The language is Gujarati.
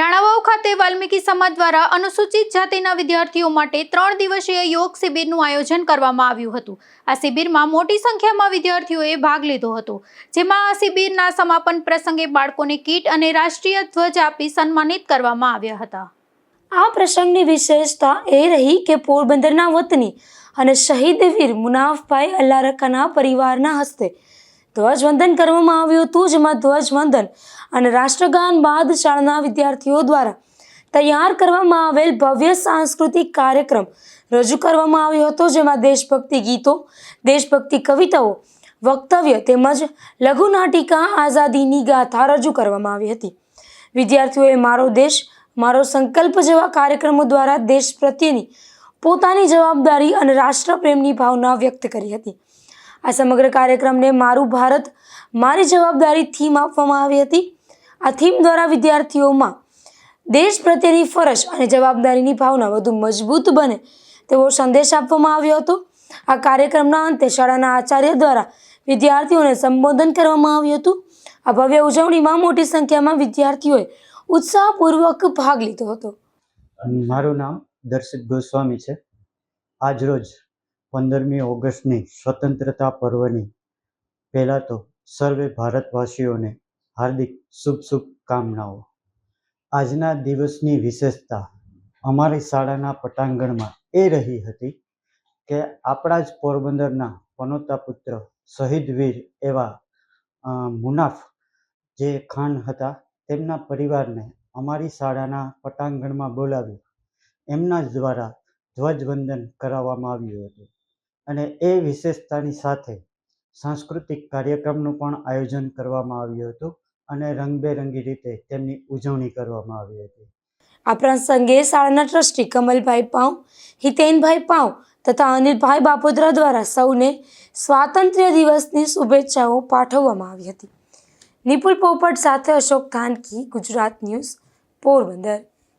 રાણાવાવ ખાતે વાલ્મીકી સમાજ દ્વારા અનુસૂચિત જાતિના વિદ્યાર્થીઓ માટે 3 દિવસીય યોગ શિબિરનું આયોજન કરવામાં આવ્યું હતું। આ શિબિરમાં મોટી સંખ્યામાં વિદ્યાર્થીઓએ ભાગ લીધો હતો, જેમાં આ શિબિરના સમાપન પ્રસંગે બાળકોને કીટ અને રાષ્ટ્રીય ધ્વજ આપી સન્માનિત કરવામાં આવ્યા હતા। આ પ્રસંગની વિશેષતા એ રહી કે પોરબંદરના વતની અને શહીદ વીર મુનાફભાઈ અલ્લારખાના પરિવારના હસ્તે ધ્વજવંદન કરવામાં આવ્યું હતું, જેમાં ધ્વજવંદન અને રાષ્ટ્રગાન બાદ શાળાના વિદ્યાર્થીઓ દ્વારા તૈયાર કરવામાં આવેલ ભવ્ય સાંસ્કૃતિક કાર્યક્રમ રજૂ કરવામાં આવ્યો હતો, જેમાં દેશભક્તિ ગીતો, દેશભક્તિ કવિતાઓ, વક્તવ્ય તેમજ લઘુનાટિકા આઝાદીની ગાથા રજૂ કરવામાં આવી હતી। વિદ્યાર્થીઓએ મારો દેશ મારો સંકલ્પ જેવા કાર્યક્રમો દ્વારા દેશ પ્રત્યેની પોતાની જવાબદારી અને રાષ્ટ્રપ્રેમની ભાવના વ્યક્ત કરી હતી। આ સમગ્ર કાર્યક્રમને મારું ભારત મારી જવાબદારી થીમ આપવામાં આવી હતી। આ થીમ દ્વારા વિદ્યાર્થીઓમાં દેશ પ્રત્યેની ફરજ અને જવાબદારીની ભાવના વધુ મજબૂત બને તેવો સંદેશ આપવામાં આવ્યો હતો। આ કાર્યક્રમના અંતે શાળાના આચાર્ય દ્વારા વિદ્યાર્થીઓને સંબોધન કરવામાં આવ્યું હતું। આ ભવ્ય ઉજવણીમાં મોટી સંખ્યામાં વિદ્યાર્થીઓએ ઉત્સાહપૂર્વક ભાગ લીધો હતો। મારું નામ દર્શિત ગોસ્વામી છે। આજરોજ 15મી ઓગસ્ટની સ્વતંત્રતા પર્વની પહેલાં તો સર્વે ભારતવાસીઓને હાર્દિક શુભકામનાઓ। આજના દિવસની વિશેષતા અમારી શાળાના પટાંગણમાં એ રહી હતી કે આપણા જ પોરબંદરના પનોતા પુત્ર શહીદ વીર એવા મુનાફ જે ખાન હતા, તેમના પરિવારને અમારી શાળાના પટાંગણમાં બોલાવી એમના જ દ્વારા ધ્વજવંદન કરાવવામાં આવ્યું હતું અને એ વિશેષતાની સાથે સાંસ્કૃતિક કાર્યક્રમનું પણ આયોજન કરવામાં આવ્યું હતું અને રંગબેરંગી રીતે તેમની ઉજવણી કરવામાં આવી હતી। આ પ્રસંગે શાળાના ટ્રસ્ટી કમલભાઈ પાઉ, હિતેનભાઈ પાઉ તથા અનિલભાઈ બાપોદરા દ્વારા સૌને સ્વાતંત્ર્ય દિવસની શુભેચ્છાઓ પાઠવવામાં આવી હતી। નિપુલ પોપટ સાથે અશોક થાનકી, ગુજરાત ન્યૂઝ, પોરબંદર।